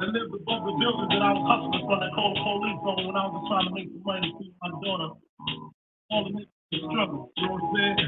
and lived above the building that I was hustling from. They called the police on when I was trying to make some money to feed my daughter. All the niggas struggle, you know what I'm saying?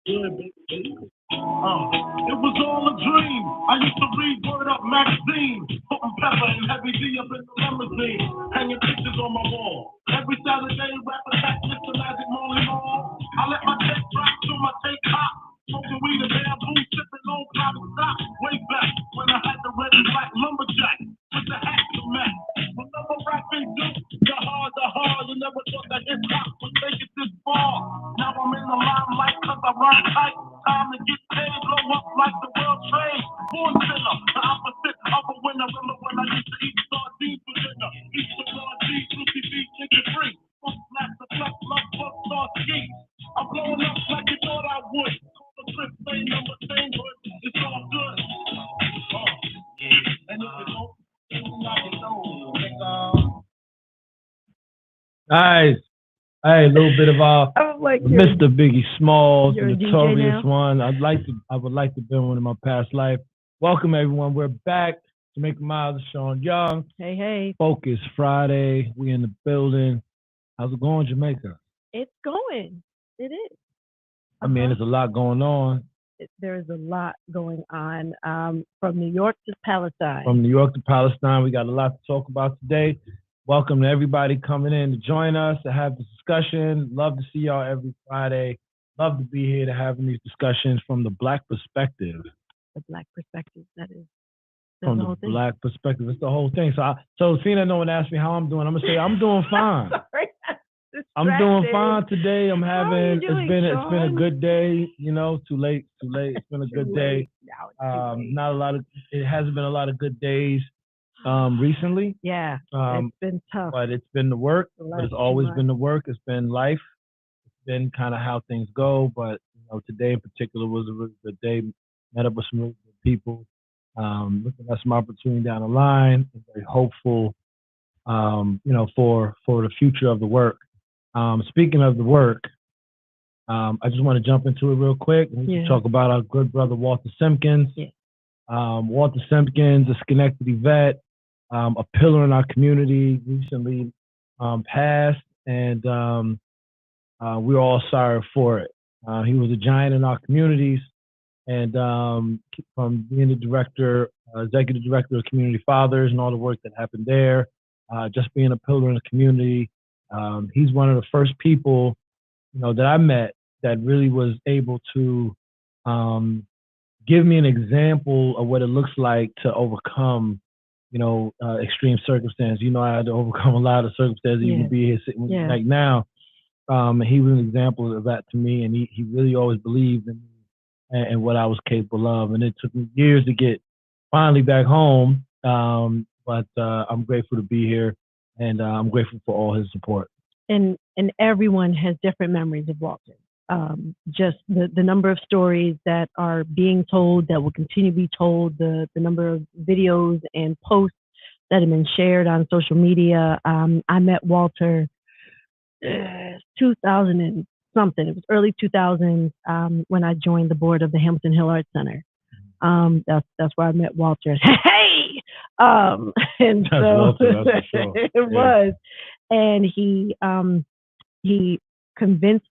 Good, baby. It was all a dream. I used to read Word Up magazine, putting pepper and heavy D up in the limousine, hanging pictures on my wall. Every Saturday, rapping back Mr. Magic Molly Mall. I let my tape drop to my tape hop, smoking weed and bamboo, sipping on private stock. Way back when I had the red and black lumberjack with the hat to match. Remember rapping Duke? The hard. You never thought that hip hop would take it this far. Now I'm in the limelight 'cause I run tight. Time to get paid, blow up like the world trade. Born sinner, the opposite of a winner. Remember when I used to eat sardines for dinner? Eat the raw cheese, Lucy beef, chicken free. Fuck, snap the flex, love, fuck, star ski. I'm blowing up like you thought I would. Call the trip, same number, same hood. It's all good. And if you don't, now you know, nigga. Nice. Hey, a little bit of like Mr. Biggie Smalls, the you're a DJ notorious now? one. I would like to be one in my past life. Welcome everyone. We're back. Jamaica Miles, Shawn Young. Hey. Focus Friday. We in the building. How's it going, Jamaica? It's going. It is. I mean, there's a lot going on. There's a lot going on from New York to Palestine. From New York to Palestine, we got a lot to talk about today. Welcome to everybody coming in to join us, to have this discussion. Love to see y'all every Friday. Love to be here to having these discussions from the Black perspective. The Black perspective, that is. From the Black perspective, it's the whole thing. So seeing that no one asked me how I'm doing, I'm gonna say I'm doing fine. Sorry. I'm doing fine today. I'm having doing, it's been a good day. You know, too late. It's been a good day. Not a lot of. It hasn't been a lot of good days recently. Yeah, it's been tough. But it's been the work. But it's always been the work. It's been life. It's been kind of how things go. But today in particular was a really good day. Met up with some really good people. Looking at some opportunity down the line. I'm very hopeful. For the future of the work. Speaking of the work, I just want to jump into it real quick. We talk about our good brother Walter Simpkins. Yeah. Walter Simpkins, a Schenectady vet, a pillar in our community, recently passed, and we're all sorry for it. He was a giant in our communities, and from being the executive director of Community Fathers and all the work that happened there, just being a pillar in the community. He's one of the first people, that I met that really was able to give me an example of what it looks like to overcome, extreme circumstances. I had to overcome a lot of circumstances, even be here sitting with you right now. He was an example of that to me, and he really always believed in me and what I was capable of. And it took me years to get finally back home, but I'm grateful to be here. And I'm grateful for all his support. And everyone has different memories of Walter. Just the number of stories that are being told, that will continue to be told, the number of videos and posts that have been shared on social media. I met Walter 2000 and something. It was early 2000s when I joined the board of the Hamilton Hill Arts Center. That's where I met Walter. Hey, and so Walter, that's for sure. It was, and he convinced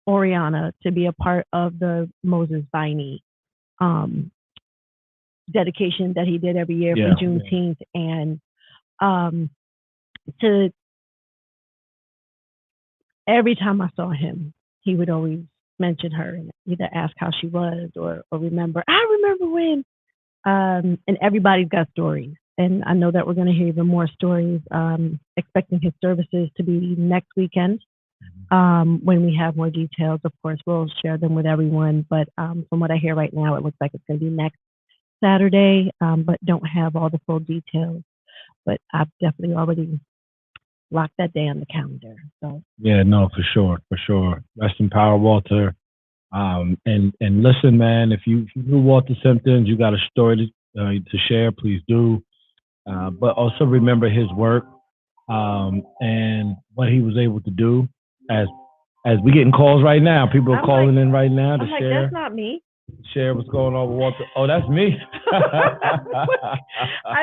Oriana to be a part of the Moses Viney dedication that he did every year for Juneteenth, and to every time I saw him, he would always mention her and either ask how she was or remember. I remember when, and everybody's got stories. And I know that we're going to hear even more stories, expecting his services to be next weekend. When we have more details, of course, we'll share them with everyone. But from what I hear right now, it looks like it's going to be next Saturday, but don't have all the full details. But I've definitely already locked that day on the calendar. So yeah, no, for sure. Rest in power, Walter. And listen, man, if you knew Walter Simpkins, you got a story to share, please do. But also remember his work and what he was able to do. As we getting calls right now, people are calling in right now to share. That's not me. Share what's going on with Walter. Oh, that's me. I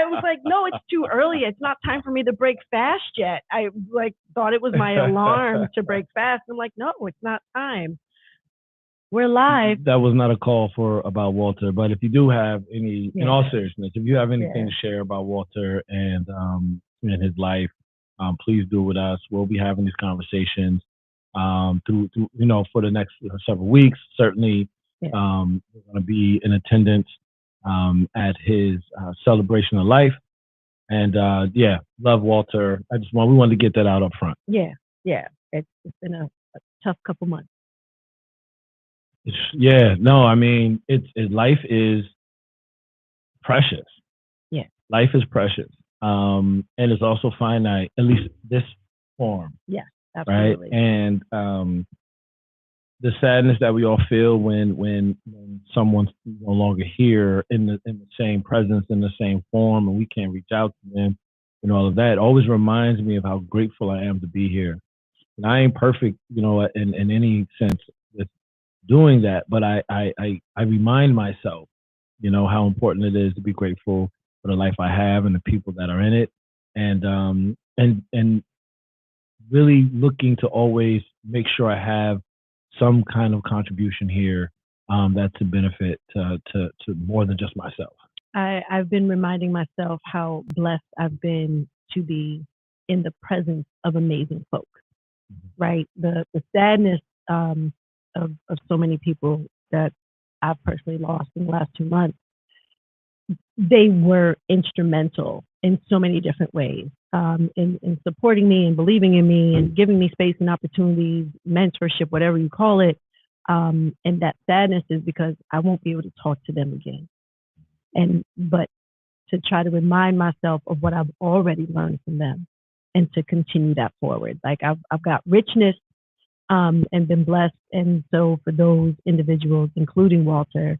was like, no, it's too early. It's not time for me to break fast yet. I like thought it was my alarm to break fast. I'm like, no, it's not time. We're live. That was not a call for about Walter, but if you do have any, in all seriousness, if you have anything to share about Walter and his life, please do it with us. We'll be having these conversations through for the next several weeks. Certainly, we're going to be in attendance at his celebration of life. And love Walter. We wanted to get that out up front. Yeah. It's been a tough couple months. I mean, life is precious. Yeah. Life is precious. And it's also finite, at least this form. Yeah, absolutely. Right. And the sadness that we all feel when someone's no longer here in the same presence, in the same form, and we can't reach out to them and all of that always reminds me of how grateful I am to be here. And I ain't perfect, in any sense with doing that, but I remind myself, how important it is to be grateful for the life I have and the people that are in it, and really looking to always make sure I have some kind of contribution here that's a benefit to more than just myself. I've been reminding myself how blessed I've been to be in the presence of amazing folks, right? The sadness of so many people that I've personally lost in the last 2 months, they were instrumental in so many different ways, in supporting me and believing in me and giving me space and opportunities, mentorship, whatever you call it. And that sadness is because I won't be able to talk to them again. But to try to remind myself of what I've already learned from them and to continue that forward. Like I've got richness and been blessed. And so for those individuals, including Walter,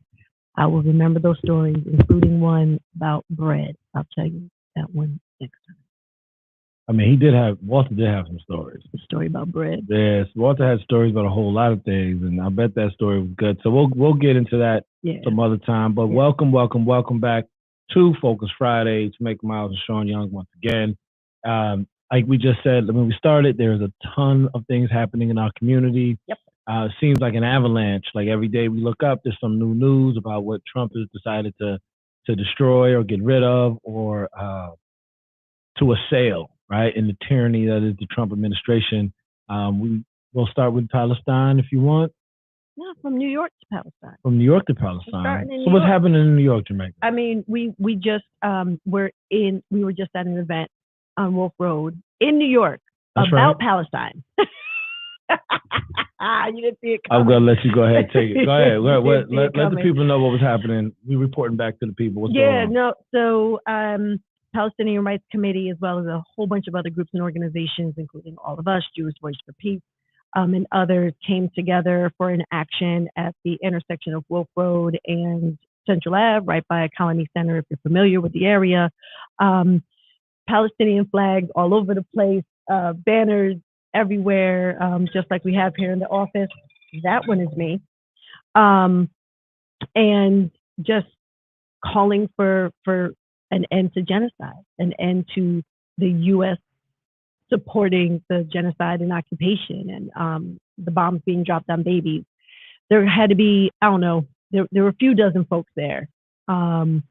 I will remember those stories, including one about bread. I'll tell you that one next time. I mean, Walter did have some stories. The story about bread. Yes, Walter had stories about a whole lot of things, and I bet that story was good. So we'll get into that some other time. But welcome back to Focus Friday. Jamaica Miles and Shawn Young once again. Like we just said, when we started, there's a ton of things happening in our community. Yep. It seems like an avalanche. Like every day we look up, there's some new news about what Trump has decided to destroy or get rid of or to assail, right? In the tyranny that is the Trump administration. We'll start with Palestine if you want. No, from New York to Palestine. From New York to Palestine. So what's happening in New York, Jamaica? I mean, we just we were just at an event on Wolf Road in New York about Palestine. You didn't see it coming. I'm going to let you go ahead and take it. Go ahead. Let the people know what was happening. We're reporting back to the people. What's going on? So Palestinian Rights Committee, as well as a whole bunch of other groups and organizations, including all of us, Jewish Voice for Peace, and others, came together for an action at the intersection of Wolf Road and Central Ave, right by Colony Center, if you're familiar with the area. Palestinian flags all over the place, banners everywhere, just like we have here in the office. That one is me. And just calling for an end to genocide, an end to the U.S. supporting the genocide and occupation and the bombs being dropped on babies. There had to be, I don't know, there were a few dozen folks there. And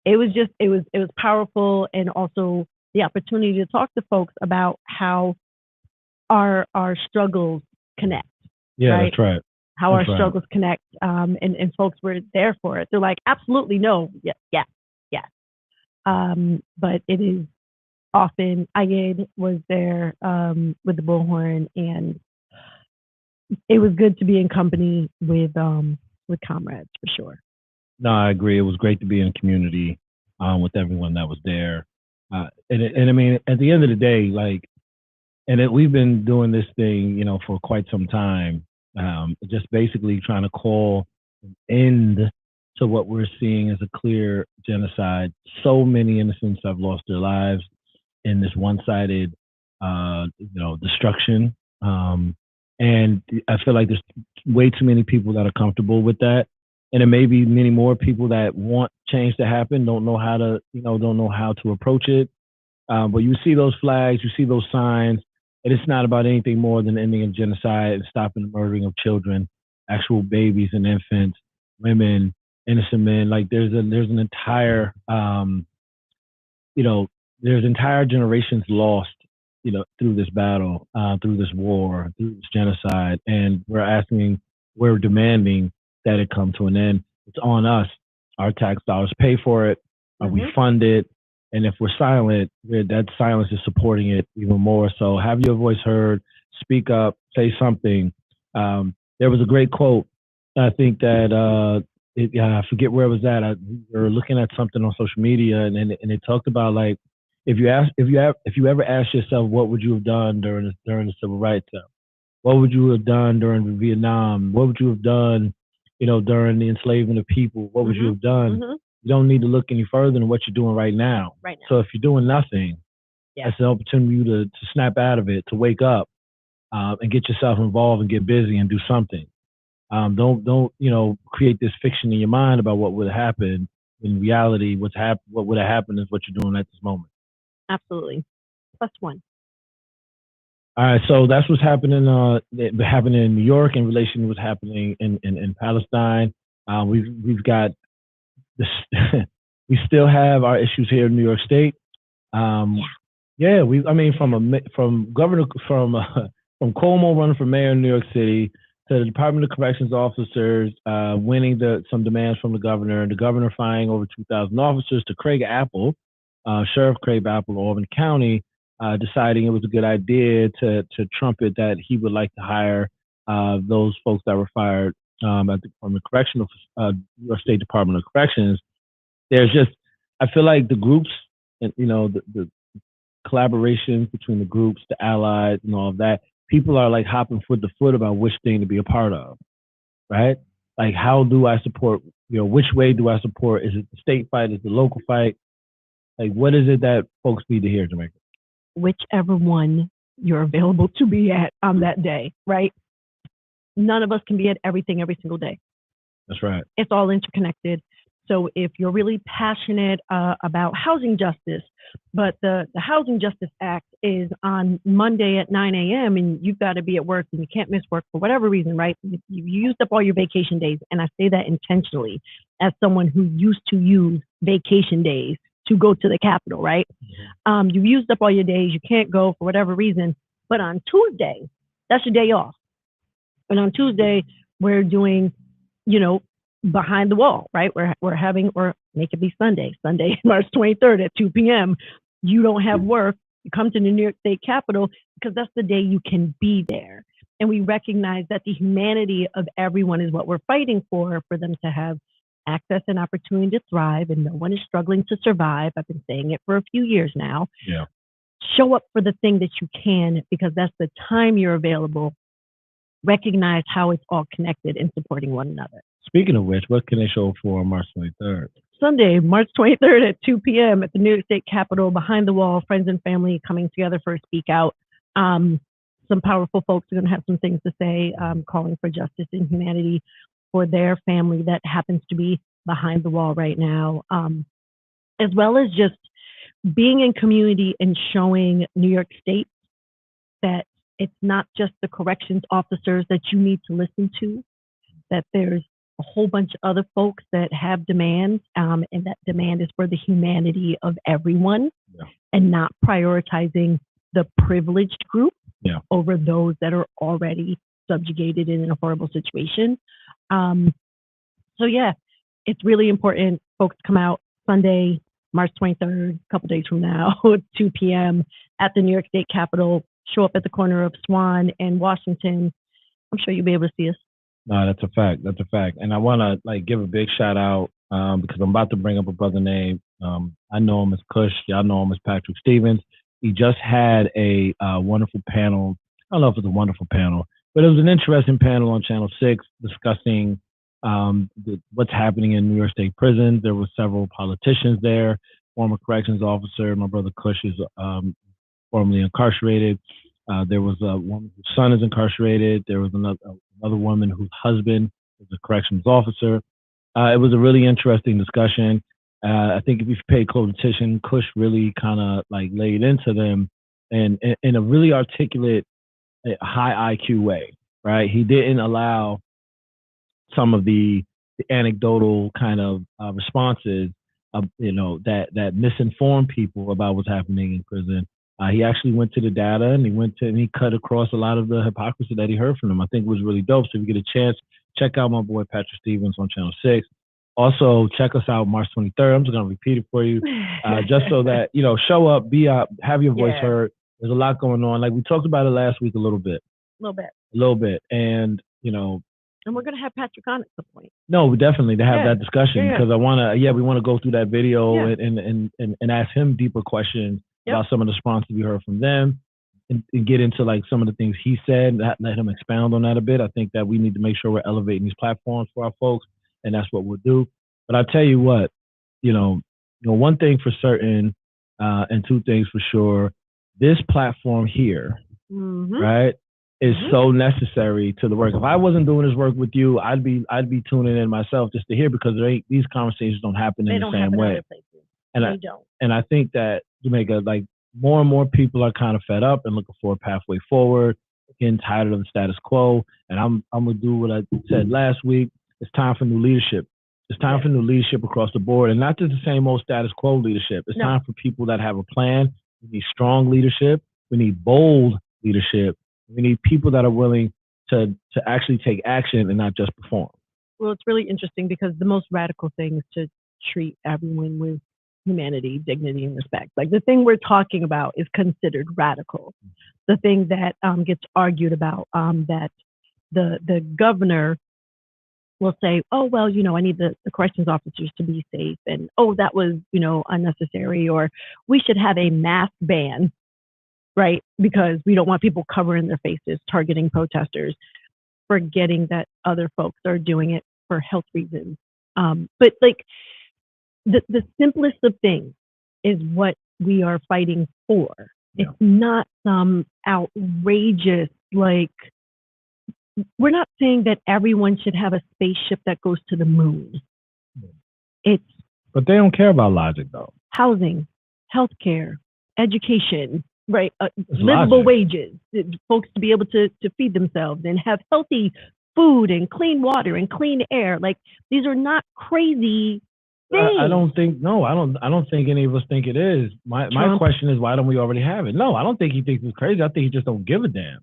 it was powerful, and also the opportunity to talk to folks about how our struggles connect. Yeah, right? That's right. How our struggles connect, and folks were there for it. They're like, absolutely no, yes. But it is often, Ayed was there with the bullhorn, and it was good to be in company with comrades for sure. No, I agree. It was great to be in community with everyone that was there. And I mean, at the end of the day, we've been doing this thing, for quite some time, just basically trying to call an end to what we're seeing as a clear genocide. So many innocents have lost their lives in this one-sided, destruction. And I feel like there's way too many people that are comfortable with that. And there may be many more people that want change to happen, don't know how to, don't know how to approach it. But you see those flags, you see those signs, and it's not about anything more than ending a genocide and stopping the murdering of children, actual babies and infants, women, innocent men. Like there's an entire you know, there's entire generations lost, through this battle, through this war, through this genocide, and we're demanding that it come to an end. It's on us. Our tax dollars pay for it. We fund it, and if we're silent, that silence is supporting it even more. So have your voice heard. Speak up. Say something. There was a great quote. I think that I forget where it was at. We were looking at something on social media, and it talked about, like, if you ever ask yourself what would you have done during the civil rights era, what would you have done during Vietnam, what would you have done, during the enslavement of people, what would you have done? You don't need to look any further than what you're doing right now. Right now. So if you're doing nothing, that's an opportunity for you to snap out of it, to wake up, and get yourself involved and get busy and do something. Don't create this fiction in your mind about what would happen. In reality, what would have happened is what you're doing at this moment. Absolutely. +1. All right, so that's what's happening. Happening in New York in relation to what's happening in Palestine. We've got this. We still have our issues here in New York State. From Cuomo running for mayor in New York City to the Department of Corrections officers winning some demands from the governor firing over 2,000 officers, to Craig Apple, Sheriff Craig Apple, Albany County, deciding it was a good idea to trumpet that he would like to hire those folks that were fired from the Correctional New York State Department of Corrections. I feel like the groups and the collaborations between the groups, the allies, and all of that, people are like hopping foot to foot about which thing to be a part of, right? Like, how do I support? Which way do I support? Is it the state fight? Is it the local fight? Like, what is it that folks need to hear, Jamaica? Whichever one you're available to be at on that day, right? None of us can be at everything every single day. That's right. It's all interconnected. So if you're really passionate about housing justice, but the Housing Justice Act is on Monday at 9 a.m. and you've got to be at work and you can't miss work for whatever reason, right? You used up all your vacation days. And I say that intentionally as someone who used to use vacation days to go to the Capitol, right? You've used up all your days. You can't go for whatever reason. But on Tuesday, that's your day off. And on Tuesday, we're doing, behind the wall, right? We're having, or make it be Sunday, March 23rd at 2 p.m. You don't have work. You come to the New York State Capitol because that's the day you can be there. And we recognize that the humanity of everyone is what we're fighting for them to have access and opportunity to thrive, and no one is struggling to survive. I've been saying it for a few years now. Yeah. Show up for the thing that you can, because that's the time you're available. Recognize how it's all connected and supporting one another. Speaking of which, what can they show for on March 23rd? Sunday, March 23rd at 2 p.m. at the New York State Capitol, behind the wall, friends and family coming together for a speak out. Some powerful folks are going to have some things to say, calling for justice and humanity for their family that happens to be behind the wall right now, as well as just being in community and showing New York State that it's not just the corrections officers that you need to listen to, that there's a whole bunch of other folks that have demands, and that demand is for the humanity of everyone, and not prioritizing the privileged group over those that are already subjugated in a horrible situation. So it's really important folks come out Sunday, March 23rd, a couple days from now, 2 p.m. at the New York State Capitol. Show up at the corner of Shawn and Washington. I'm sure you'll be able to see us. No, that's a fact. That's a fact. And I want to give a big shout out because I'm about to bring up a brother name. I know him as Kush. Y'all know him as Patrick Stevens. He just had a wonderful panel. I don't know if it's a wonderful panel, but it was an interesting panel on Channel 6 discussing what's happening in New York State prisons. There were several politicians there, former corrections officer. My brother Kush is formerly incarcerated. There was a woman whose son is incarcerated. There was another woman whose husband is a corrections officer. It was a really interesting discussion. I think if you pay close attention, Kush really kind of like laid into them and in a really articulate, high IQ way, right? He didn't allow some of the anecdotal kind of responses, that misinform people about what's happening in prison. He actually went to the data and he cut across a lot of the hypocrisy that he heard from them. I think it was really dope. So if you get a chance, check out my boy Patrick Stevens on Channel 6. Also, check us out March 23rd. I'm just going to repeat it for you, just so that, show up, be up, have your voice heard. There's a lot going on. Like we talked about it last week a little bit. A little bit. And, and we're going to have Patrick on at some point. No, definitely to have that discussion because I want to, we want to go through that video and ask him deeper questions about some of the responses we heard from them and get into like some of the things he said, let him expound on that a bit. I think that we need to make sure we're elevating these platforms for our folks, and that's what we'll do. But I'll tell you what, one thing for certain and two things for sure, this platform here, right, is so necessary to the work. If I wasn't doing this work with you, I'd be tuning in myself just to hear because these conversations don't happen in the same way. And I think that Jamaica, like more and more people are kind of fed up and looking for a pathway forward, getting tired of the status quo. And I'm gonna do what I said last week. It's time for new leadership. It's time for new leadership across the board, and not just the same old status quo leadership. It's time for people that have a plan. We need strong leadership. We need bold leadership. We need people that are willing to actually take action and not just perform. Well, it's really interesting because the most radical thing is to treat everyone with humanity, dignity, and respect. Like the thing we're talking about is considered radical. The thing that gets argued about, that the governor will say, oh, well, I need the corrections officers to be safe. And, oh, that was, unnecessary. Or we should have a mask ban, right? Because we don't want people covering their faces, targeting protesters, forgetting that other folks are doing it for health reasons. But like the simplest of things is what we are fighting for. Yeah. It's not some outrageous, like, we're not saying that everyone should have a spaceship that goes to the moon. But they don't care about logic, though. Housing, healthcare, education, right? Livable wages, folks to be able to feed themselves and have healthy food and clean water and clean air. Like these are not crazy things. I don't think any of us think it is. My question is, why don't we already have it? No, I don't think he thinks it's crazy. I think he just don't give a damn.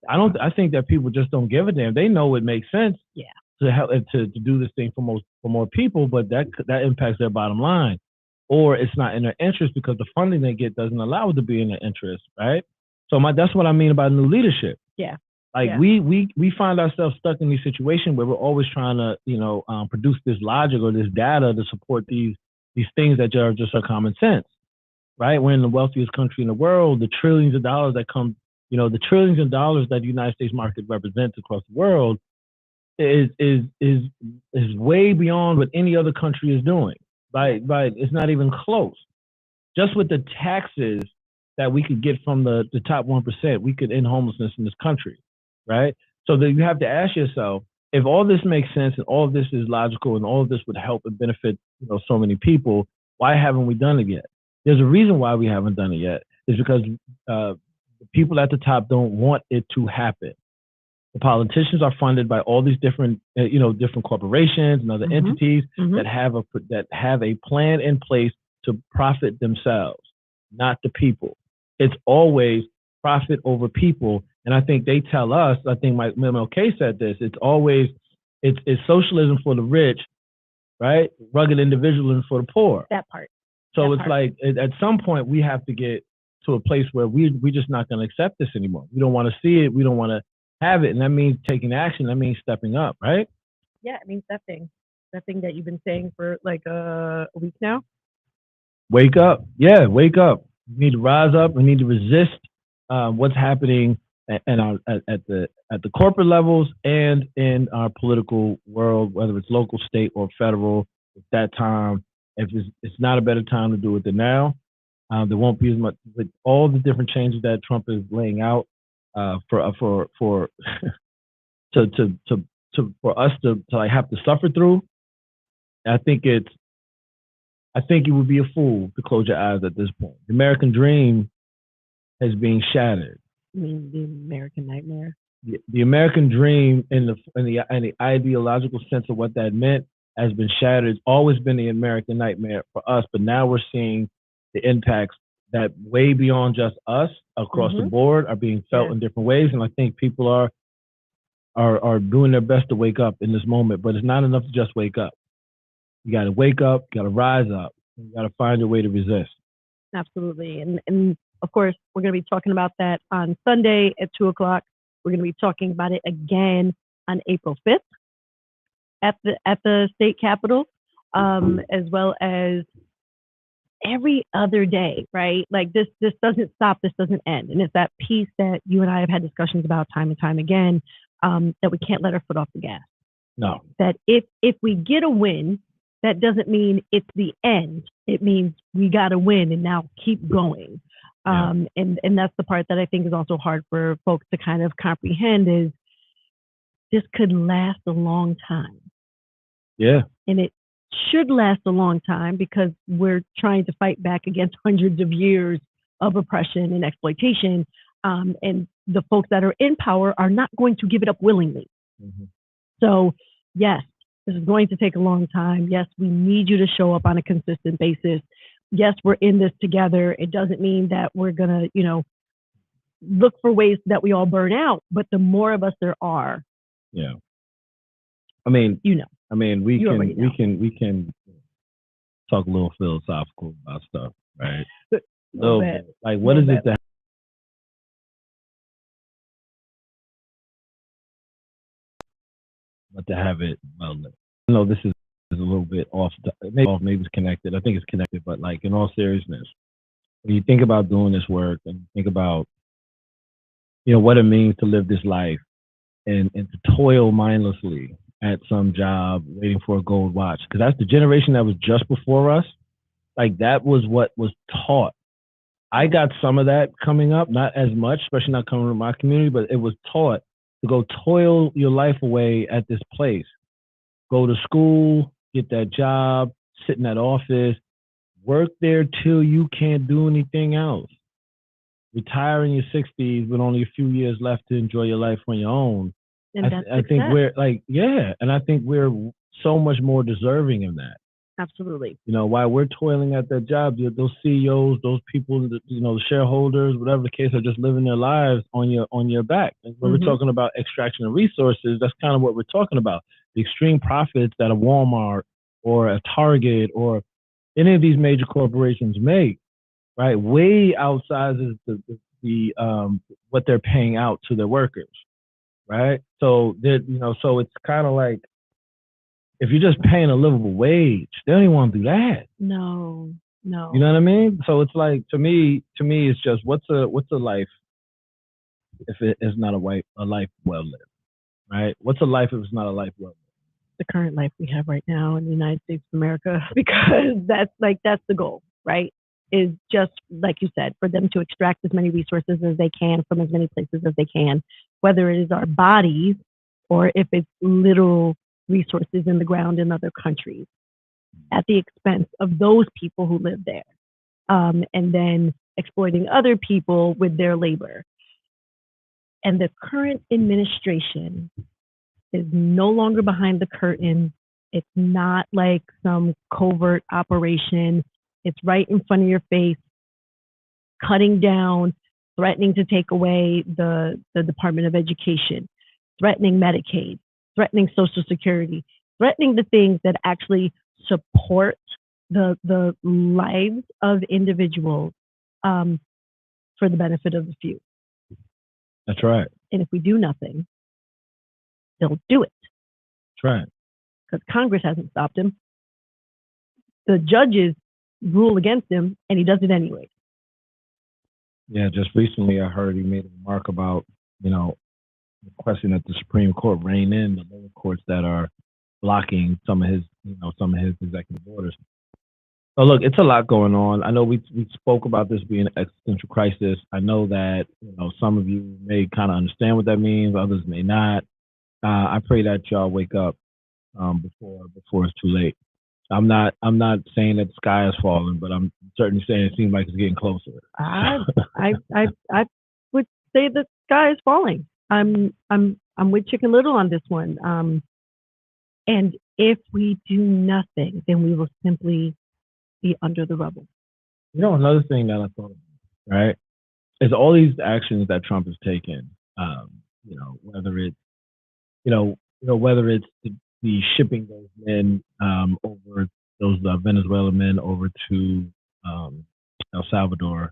I think that people just don't give a damn. They know it makes sense. Yeah. To help to do this thing for more people, but that impacts their bottom line, or it's not in their interest because the funding they get doesn't allow it to be in their interest, right? So that's what I mean about new leadership. Yeah. Like we find ourselves stuck in these situations where we're always trying to produce this logic or this data to support these things that are just common sense, right? We're in the wealthiest country in the world. The trillions of dollars that come, the trillions of dollars that the United States market represents across the world is way beyond what any other country is doing. Like it's not even close. Just with the taxes that we could get from the top 1%, we could end homelessness in this country, right? So that you have to ask yourself, if all this makes sense and all of this is logical and all of this would help and benefit so many people, why haven't we done it yet? There's a reason why we haven't done it yet. It's because the people at the top don't want it to happen. The politicians are funded by all these different, different corporations and other entities that have a plan in place to profit themselves, not the people. It's always profit over people, and I think they tell us. I think Mike MLK said this. It's socialism for the rich, right? Rugged individualism for the poor. That part. So it's like at some point we have to get to a place where we're just not going to accept this anymore. We don't want to see it. We don't want to have it, and that means taking action. That means stepping up, right? Yeah, it means that thing that you've been saying for like a week now. Wake up. Yeah, wake up. We need to rise up. We need to resist what's happening at the corporate levels and in our political world, whether it's local, state, or federal. At that time, if it's not a better time to do it than now. There won't be as much with all the different changes that Trump is laying out. for to for us to like have to suffer through. I think it would be a fool to close your eyes at this point. The American dream is being shattered. I mean, the American nightmare. The American dream in the ideological sense of what that meant has been shattered. It's always been the American nightmare for us, but now we're seeing the impacts that way beyond just us across the board are being felt in different ways. And I think people are doing their best to wake up in this moment, but it's not enough to just wake up. You got to wake up, you got to rise up, you got to find a way to resist. Absolutely. And of course, we're going to be talking about that on Sunday at 2:00. We're going to be talking about it again on April 5th at the state capitol, as well as every other day, right? Like this doesn't stop, this doesn't end. And it's that piece that you and I have had discussions about time and time again, that we can't let our foot off the gas. No. That if we get a win, that doesn't mean it's the end. It means we got to win and now keep going. And that's the part that I think is also hard for folks to kind of comprehend is this could last a long time. Yeah. And it should last a long time because we're trying to fight back against hundreds of years of oppression and exploitation. And the folks that are in power are not going to give it up willingly. Mm-hmm. So, yes, this is going to take a long time. Yes, we need you to show up on a consistent basis. Yes, we're in this together. It doesn't mean that we're going to, look for ways that we all burn out. But the more of us there are. Yeah. I mean, we can talk a little philosophical about stuff, right? A little bit. Like, what is it that but to have it well lit? I know this is a little bit off, maybe it's connected. I think it's connected, but like in all seriousness, when you think about doing this work and think about, what it means to live this life and to toil mindlessly at some job, waiting for a gold watch, because that's the generation that was just before us. Like that was what was taught. I got some of that coming up, not as much, especially not coming from my community, but it was taught to go toil your life away at this place. Go to school, get that job, sit in that office, work there till you can't do anything else. Retire in your 60s with only a few years left to enjoy your life on your own. And I think we're and I think we're so much more deserving of that. Absolutely. While we're toiling at that job, those CEOs, those people, the shareholders, whatever the case, are just living their lives on your back. And when we're talking about extraction of resources, that's kind of what we're talking about. The extreme profits that a Walmart or a Target or any of these major corporations make, right, way outsizes the what they're paying out to their workers, right? So so it's kind of like, if you're just paying a livable wage, they don't even want to do that. No. You know what I mean? So it's like, to me, it's just what's a life if it is not a life well lived, right? What's a life if it's not a life well lived? The current life we have right now in the United States of America, because that's the goal, right? Is just like you said, for them to extract as many resources as they can from as many places as they can, whether it is our bodies or if it's literal resources in the ground in other countries, at the expense of those people who live there, and then exploiting other people with their labor. And the current administration is no longer behind the curtain. It's not like some covert operation. It's right in front of your face, cutting down, threatening to take away the Department of Education, threatening Medicaid, threatening Social Security, threatening the things that actually support the lives of individuals, for the benefit of the few. That's right. And if we do nothing, they'll do it. That's right. Because Congress hasn't stopped him. The judges rule against him, and he does it anyway. Yeah, just recently I heard he made a remark about, requesting that the Supreme Court rein in the lower courts that are blocking some of his executive orders. Oh, look, it's a lot going on. I know we spoke about this being an existential crisis. I know that some of you may kind of understand what that means, others may not. I pray that y'all wake up before it's too late. I'm not saying that the sky is falling, but I'm certainly saying it seems like it's getting closer. I I would say the sky is falling. I'm with Chicken Little on this one. And if we do nothing, then we will simply be under the rubble. Another thing that I thought of, right, is all these actions that Trump has taken. Whether it's whether it's the shipping those men over those Venezuelan men over to El Salvador,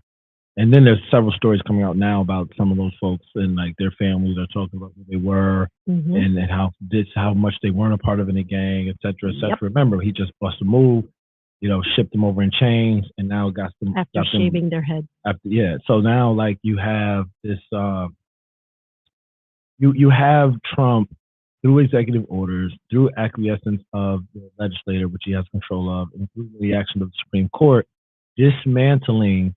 and then there's several stories coming out now about some of those folks and like their families are talking about who they were and how much they weren't a part of any gang, et cetera, et cetera. Yep. Remember, he just busted a move, shipped them over in chains, and now got them After shaving their heads. So now like you have this, you have Trump through executive orders, through acquiescence of the legislator, which he has control of, and through the reaction of the Supreme Court, dismantling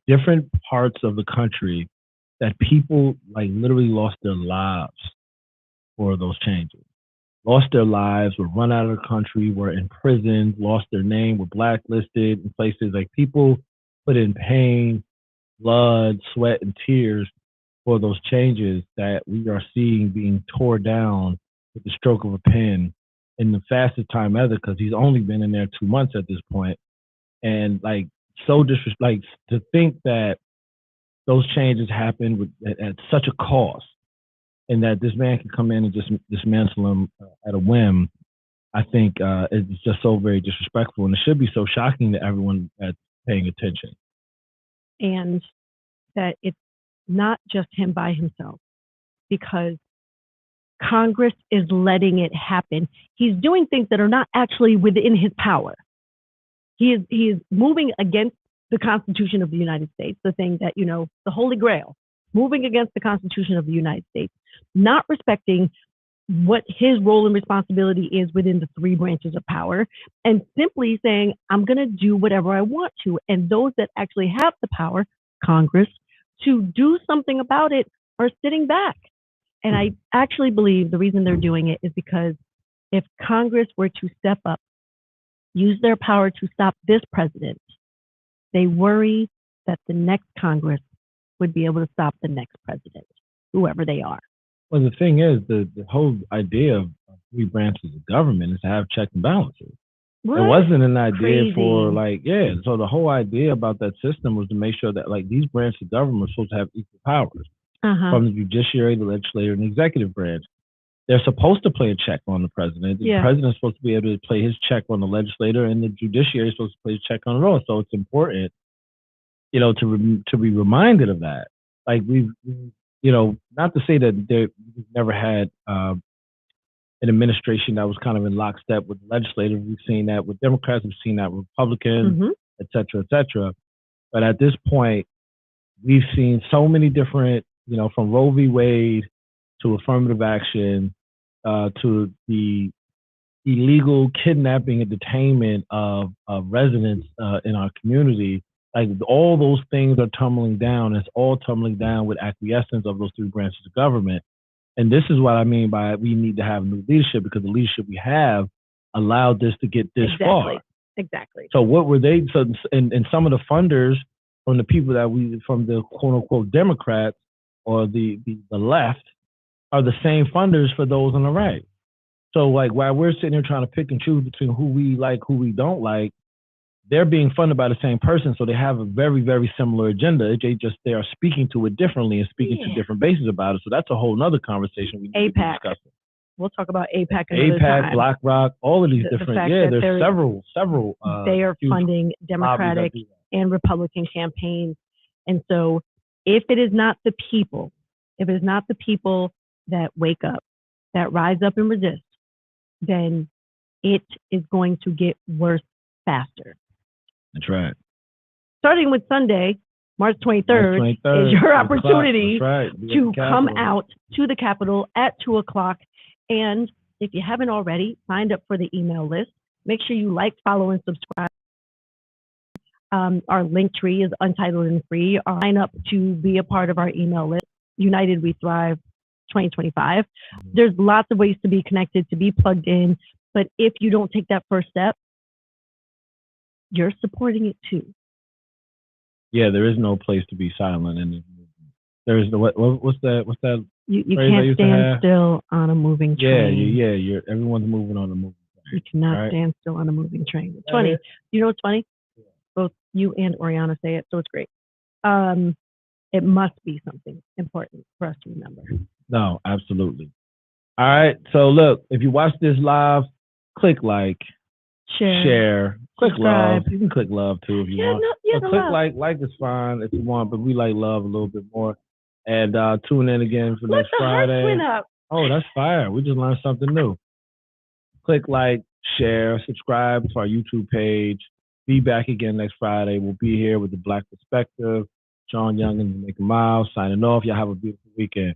different parts of the country that people like literally lost their lives for those changes. Lost their lives, were run out of the country, were imprisoned, lost their name, were blacklisted in places. Like people put in pain, blood, sweat, and tears for those changes that we are seeing being tore down with the stroke of a pen in the fastest time ever, because he's only been in there 2 months at this point. And like so like to think that those changes happened at such a cost, and that this man can come in and just dismantle them at a whim, I think it's just so very disrespectful, and it should be so shocking to everyone that's paying attention. And that it's not just him by himself, because Congress is letting it happen. He's doing things that are not actually within his power. He is moving against the Constitution of the United States, the thing that, the Holy Grail, moving against the Constitution of the United States, not respecting what his role and responsibility is within the three branches of power, and simply saying, I'm going to do whatever I want to. And those that actually have the power, Congress, to do something about it are sitting back. And I actually believe the reason they're doing it is because if Congress were to step up, use their power to stop this president, they worry that the next Congress would be able to stop the next president, whoever they are. Well, the thing is, the whole idea of three branches of government is to have checks and balances. What? It wasn't an idea for so the whole idea about that system was to make sure that like these branches of government are supposed to have equal powers from the judiciary, the legislature, and the executive branch. They're supposed to play a check on the president. The president's supposed to be able to play his check on the legislator, and the judiciary is supposed to play a check on it all. So it's important, to be reminded of that. Like we've not to say that we've never had an administration that was kind of in lockstep with the legislature. We've seen that with Democrats, we've seen that with Republicans, et cetera, et cetera. But at this point, we've seen so many different, from Roe v. Wade to affirmative action to the illegal kidnapping and detainment of residents in our community. Like all those things are tumbling down. It's all tumbling down with acquiescence of those three branches of government. And this is what I mean by we need to have new leadership, because the leadership we have allowed this to get this far. Exactly. So what were they? So and some of the funders from the people from the quote unquote Democrats or the left are the same funders for those on the right. So like while we're sitting here trying to pick and choose between who we like, who we don't like, they're being funded by the same person, so they have a very, very similar agenda. They are speaking to it differently and speaking to different bases about it. So that's a whole nother conversation we need to be discussing. We'll talk about AIPAC another time. AIPAC, BlackRock, all of these different. There's several. They are funding Democratic and Republican campaigns, and so if it is not the people that wake up, that rise up and resist, then it is going to get worse faster. That's right. Starting with Sunday, March 23rd, is your opportunity to come out to the Capitol at 2 o'clock. And if you haven't already, signed up for the email list. Make sure you like, follow, and subscribe. Our link tree is untitled and free. Sign up to be a part of our email list, United We Thrive 2025. There's lots of ways to be connected, to be plugged in. But if you don't take that first step, you're supporting it too. Yeah, there is no place to be silent in this movement. There's the what's that? You phrase I can't used to stand have? still on a moving train. You're everyone's moving on the moving You train. cannot right? stand still on a moving train. It's That funny. is- You know what's funny? Both you and Oriana say it, so it's great. It must be something important for us to remember. No, absolutely. All right. So look, if you watch this live, click like, share, click subscribe. love. You can click love too if you Yeah, want. no, yeah, But the click love. like is fine if you want, but we like love a little bit more. And tune in again for Look, next the hearts Friday. went up. Oh, that's fire. We just learned something new. Click like, share, subscribe to our YouTube page. Be back again next Friday. We'll be here with the Black Perspective. Shawn Young and Jamaica Miles signing off. Y'all have a beautiful weekend.